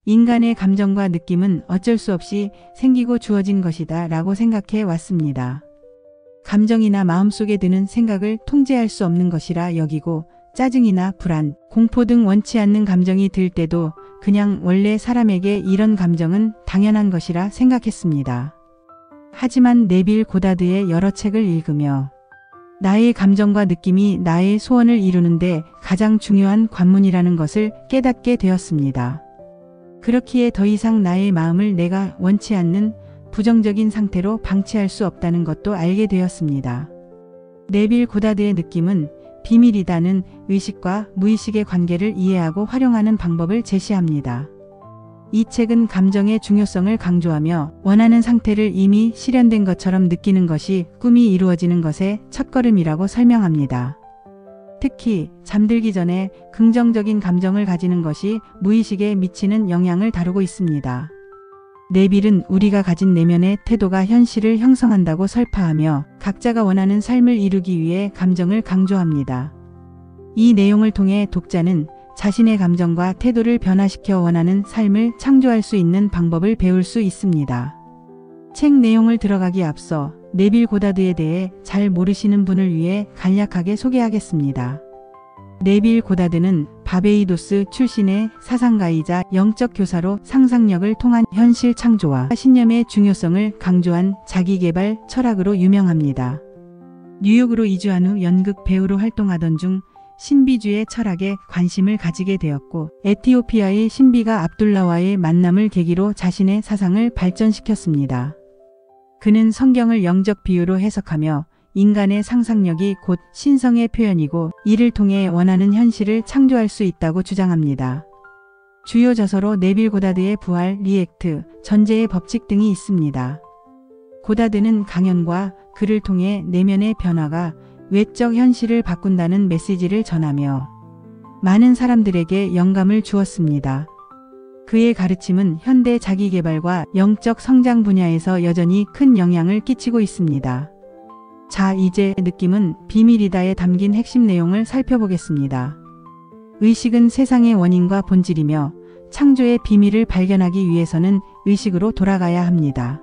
인간의 감정과 느낌은 어쩔 수 없이 생기고 주어진 것이다 라고 생각해 왔습니다. 감정이나 마음속에 드는 생각을 통제할 수 없는 것이라 여기고 짜증이나 불안, 공포 등 원치 않는 감정이 들 때도 그냥 원래 사람에게 이런 감정은 당연한 것이라 생각했습니다. 하지만 네빌 고다드의 여러 책을 읽으며 나의 감정과 느낌이 나의 소원을 이루는데 가장 중요한 관문이라는 것을 깨닫게 되었습니다. 그렇기에 더 이상 나의 마음을 내가 원치 않는 부정적인 상태로 방치할 수 없다는 것도 알게 되었습니다. 네빌 고다드의 느낌은 비밀이다는 의식과 무의식의 관계를 이해하고 활용하는 방법을 제시합니다. 이 책은 감정의 중요성을 강조하며 원하는 상태를 이미 실현된 것처럼 느끼는 것이 꿈이 이루어지는 것의 첫걸음이라고 설명합니다. 특히 잠들기 전에 긍정적인 감정을 가지는 것이 무의식에 미치는 영향을 다루고 있습니다. 네빌은 우리가 가진 내면의 태도가 현실을 형성한다고 설파하며 각자가 원하는 삶을 이루기 위해 감정을 강조합니다. 이 내용을 통해 독자는 자신의 감정과 태도를 변화시켜 원하는 삶을 창조할 수 있는 방법을 배울 수 있습니다. 책 내용을 들어가기 앞서 네빌 고다드에 대해 잘 모르시는 분을 위해 간략하게 소개하겠습니다. 네빌 고다드는 바베이도스 출신의 사상가이자 영적 교사로 상상력을 통한 현실 창조와 신념의 중요성을 강조한 자기개발 철학으로 유명합니다. 뉴욕으로 이주한 후 연극 배우로 활동하던 중 신비주의 철학에 관심을 가지게 되었고 에티오피아의 신비가 압둘라와의 만남을 계기로 자신의 사상을 발전시켰습니다. 그는 성경을 영적 비유로 해석하며 인간의 상상력이 곧 신성의 표현이고 이를 통해 원하는 현실을 창조할 수 있다고 주장합니다. 주요 저서로 네빌 고다드의 부활, 리액트, 전제의 법칙 등이 있습니다. 고다드는 강연과 글을 통해 내면의 변화가 외적 현실을 바꾼다는 메시지를 전하며 많은 사람들에게 영감을 주었습니다. 그의 가르침은 현대 자기개발과 영적 성장 분야에서 여전히 큰 영향을 끼치고 있습니다. 자, 이제 느낌은 비밀이다에 담긴 핵심 내용을 살펴보겠습니다. 의식은 세상의 원인과 본질이며 창조의 비밀을 발견하기 위해서는 의식으로 돌아가야 합니다.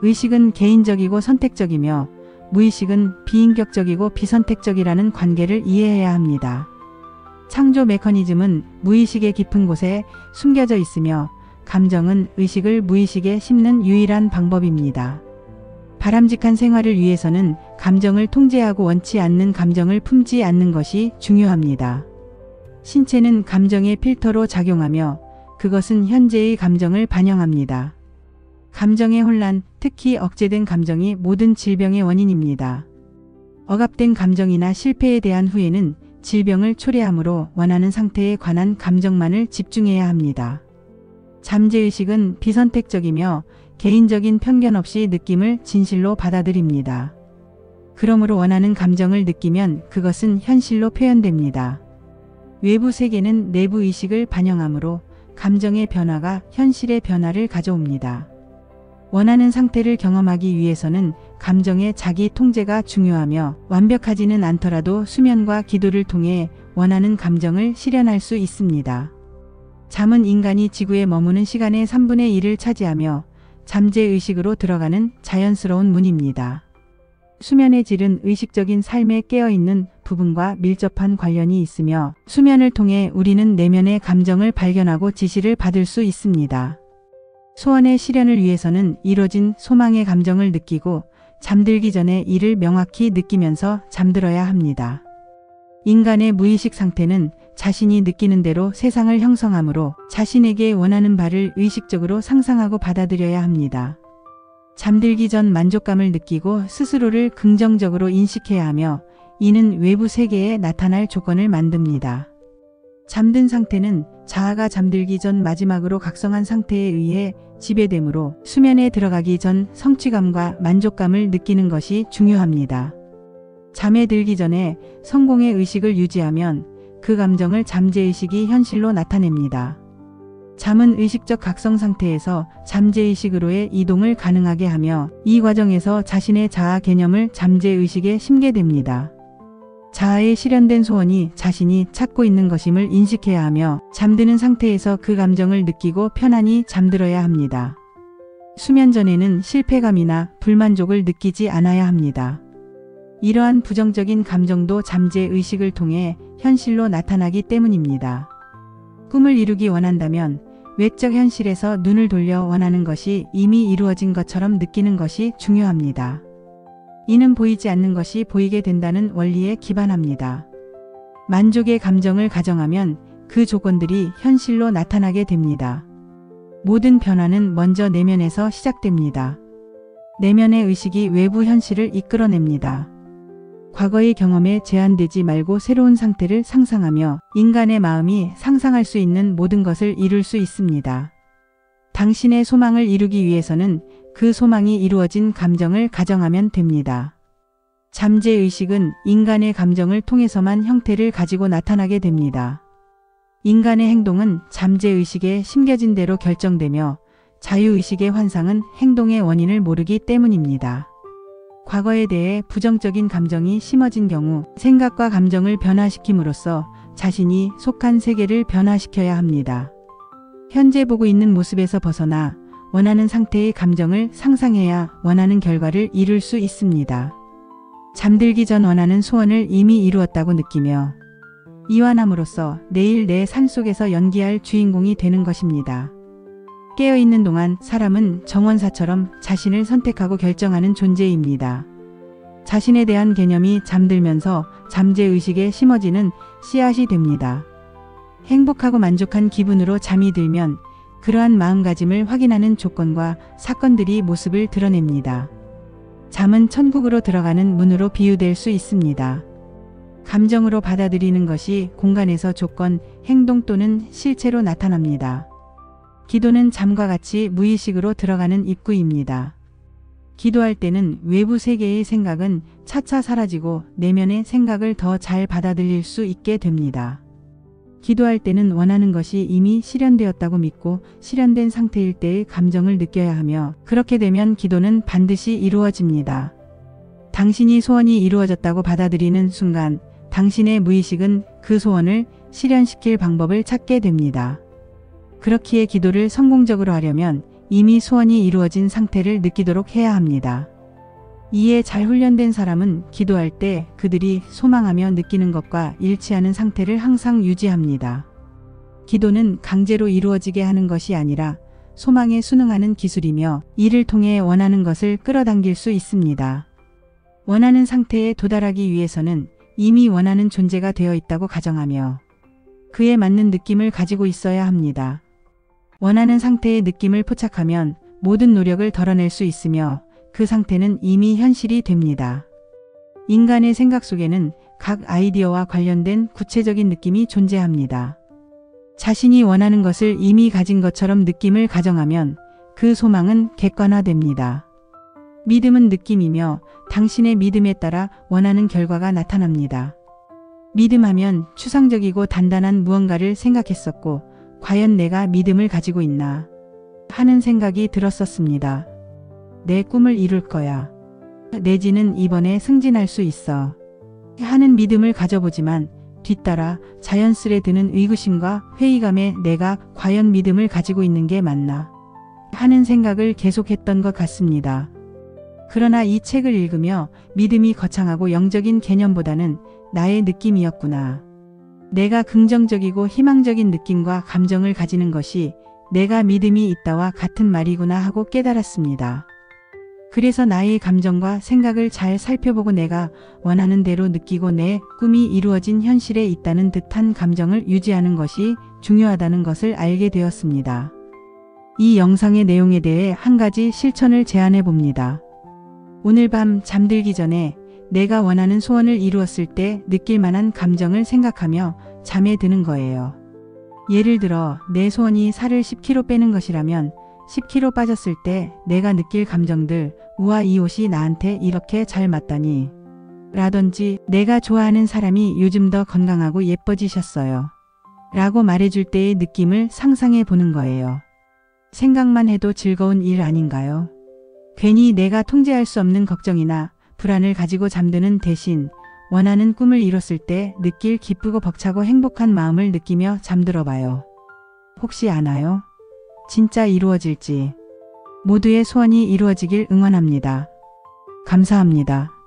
의식은 개인적이고 선택적이며 무의식은 비인격적이고 비선택적이라는 관계를 이해해야 합니다. 창조 메커니즘은 무의식의 깊은 곳에 숨겨져 있으며 감정은 의식을 무의식에 심는 유일한 방법입니다. 바람직한 생활을 위해서는 감정을 통제하고 원치 않는 감정을 품지 않는 것이 중요합니다. 신체는 감정의 필터로 작용하며 그것은 현재의 감정을 반영합니다. 감정의 혼란, 특히 억제된 감정이 모든 질병의 원인입니다. 억압된 감정이나 실패에 대한 후회는 질병을 초래하므로 원하는 상태에 관한 감정만을 집중해야 합니다. 잠재의식은 비선택적이며 개인적인 편견 없이 느낌을 진실로 받아들입니다. 그러므로 원하는 감정을 느끼면 그것은 현실로 표현됩니다. 외부 세계는 내부 의식을 반영하므로 감정의 변화가 현실의 변화를 가져옵니다. 원하는 상태를 경험하기 위해서는 감정의 자기 통제가 중요하며 완벽하지는 않더라도 수면과 기도를 통해 원하는 감정을 실현할 수 있습니다. 잠은 인간이 지구에 머무는 시간의 3분의 1을 차지하며 잠재의식으로 들어가는 자연스러운 문입니다. 수면의 질은 의식적인 삶에 깨어있는 부분과 밀접한 관련이 있으며 수면을 통해 우리는 내면의 감정을 발견하고 지시를 받을 수 있습니다. 소원의 실현을 위해서는 이뤄진 소망의 감정을 느끼고 잠들기 전에 이를 명확히 느끼면서 잠들어야 합니다. 인간의 무의식 상태는 자신이 느끼는 대로 세상을 형성하므로 자신에게 원하는 바를 의식적으로 상상하고 받아들여야 합니다. 잠들기 전 만족감을 느끼고 스스로를 긍정적으로 인식해야 하며 이는 외부 세계에 나타날 조건을 만듭니다. 잠든 상태는 자아가 잠들기 전 마지막으로 각성한 상태에 의해 지배되므로 수면에 들어가기 전 성취감과 만족감을 느끼는 것이 중요합니다. 잠에 들기 전에 성공의 의식을 유지하면 그 감정을 잠재의식이 현실로 나타냅니다. 잠은 의식적 각성 상태에서 잠재의식으로의 이동을 가능하게 하며 이 과정에서 자신의 자아 개념을 잠재의식에 심게 됩니다. 자아의 실현된 소원이 자신이 찾고 있는 것임을 인식해야 하며 잠드는 상태에서 그 감정을 느끼고 편안히 잠들어야 합니다. 수면 전에는 실패감이나 불만족을 느끼지 않아야 합니다. 이러한 부정적인 감정도 잠재 의식을 통해 현실로 나타나기 때문입니다. 꿈을 이루기 원한다면 외적 현실에서 눈을 돌려 원하는 것이 이미 이루어진 것처럼 느끼는 것이 중요합니다. 이는 보이지 않는 것이 보이게 된다는 원리에 기반합니다. 만족의 감정을 가정하면 그 조건들이 현실로 나타나게 됩니다. 모든 변화는 먼저 내면에서 시작됩니다. 내면의 의식이 외부 현실을 이끌어냅니다. 과거의 경험에 제한되지 말고 새로운 상태를 상상하며 인간의 마음이 상상할 수 있는 모든 것을 이룰 수 있습니다. 당신의 소망을 이루기 위해서는 그 소망이 이루어진 감정을 가정하면 됩니다. 잠재의식은 인간의 감정을 통해서만 형태를 가지고 나타나게 됩니다. 인간의 행동은 잠재의식에 심겨진 대로 결정되며 자유의식의 환상은 행동의 원인을 모르기 때문입니다. 과거에 대해 부정적인 감정이 심어진 경우 생각과 감정을 변화시킴으로써 자신이 속한 세계를 변화시켜야 합니다. 현재 보고 있는 모습에서 벗어나 원하는 상태의 감정을 상상해야 원하는 결과를 이룰 수 있습니다. 잠들기 전 원하는 소원을 이미 이루었다고 느끼며 이완함으로써 내일 내 삶 속에서 연기할 주인공이 되는 것입니다. 깨어있는 동안 사람은 정원사처럼 자신을 선택하고 결정하는 존재입니다. 자신에 대한 개념이 잠들면서 잠재의식에 심어지는 씨앗이 됩니다. 행복하고 만족한 기분으로 잠이 들면 그러한 마음가짐을 확인하는 조건과 사건들이 모습을 드러냅니다. 잠은 천국으로 들어가는 문으로 비유될 수 있습니다. 감정으로 받아들이는 것이 공간에서 조건, 행동 또는 실체로 나타납니다. 기도는 잠과 같이 무의식으로 들어가는 입구입니다. 기도할 때는 외부 세계의 생각은 차차 사라지고 내면의 생각을 더 잘 받아들일 수 있게 됩니다. 기도할 때는 원하는 것이 이미 실현되었다고 믿고 실현된 상태일 때의 감정을 느껴야 하며 그렇게 되면 기도는 반드시 이루어집니다. 당신이 소원이 이루어졌다고 받아들이는 순간 당신의 무의식은 그 소원을 실현시킬 방법을 찾게 됩니다. 그렇기에 기도를 성공적으로 하려면 이미 소원이 이루어진 상태를 느끼도록 해야 합니다. 이에 잘 훈련된 사람은 기도할 때 그들이 소망하며 느끼는 것과 일치하는 상태를 항상 유지합니다. 기도는 강제로 이루어지게 하는 것이 아니라 소망에 순응하는 기술이며 이를 통해 원하는 것을 끌어당길 수 있습니다. 원하는 상태에 도달하기 위해서는 이미 원하는 존재가 되어 있다고 가정하며 그에 맞는 느낌을 가지고 있어야 합니다. 원하는 상태의 느낌을 포착하면 모든 노력을 덜어낼 수 있으며 그 상태는 이미 현실이 됩니다. 인간의 생각 속에는 각 아이디어와 관련된 구체적인 느낌이 존재합니다. 자신이 원하는 것을 이미 가진 것처럼 느낌을 가정하면 그 소망은 객관화됩니다. 믿음은 느낌이며 당신의 믿음에 따라 원하는 결과가 나타납니다. 믿음하면 추상적이고 단단한 무언가를 생각했었고 과연 내가 믿음을 가지고 있나 하는 생각이 들었었습니다. 내 꿈을 이룰 거야. 내지는 이번에 승진할 수 있어. 하는 믿음을 가져보지만 뒤따라 자연스레 드는 의구심과 회의감에 내가 과연 믿음을 가지고 있는 게 맞나 하는 생각을 계속했던 것 같습니다. 그러나 이 책을 읽으며 믿음이 거창하고 영적인 개념보다는 나의 느낌이었구나. 내가 긍정적이고 희망적인 느낌과 감정을 가지는 것이 내가 믿음이 있다와 같은 말이구나 하고 깨달았습니다. 그래서 나의 감정과 생각을 잘 살펴보고 내가 원하는 대로 느끼고 내 꿈이 이루어진 현실에 있다는 듯한 감정을 유지하는 것이 중요하다는 것을 알게 되었습니다. 이 영상의 내용에 대해 한 가지 실천을 제안해 봅니다. 오늘 밤 잠들기 전에 내가 원하는 소원을 이루었을 때 느낄 만한 감정을 생각하며 잠에 드는 거예요. 예를 들어 내 소원이 살을 10kg 빼는 것이라면 10kg 빠졌을 때 내가 느낄 감정들, 우와 이 옷이 나한테 이렇게 잘 맞다니 라든지 내가 좋아하는 사람이 요즘 더 건강하고 예뻐지셨어요 라고 말해줄 때의 느낌을 상상해 보는 거예요. 생각만 해도 즐거운 일 아닌가요? 괜히 내가 통제할 수 없는 걱정이나 불안을 가지고 잠드는 대신 원하는 꿈을 이뤘을 때 느낄 기쁘고 벅차고 행복한 마음을 느끼며 잠들어 봐요. 혹시 아나요? 진짜 이루어질지. 모두의 소원이 이루어지길 응원합니다. 감사합니다.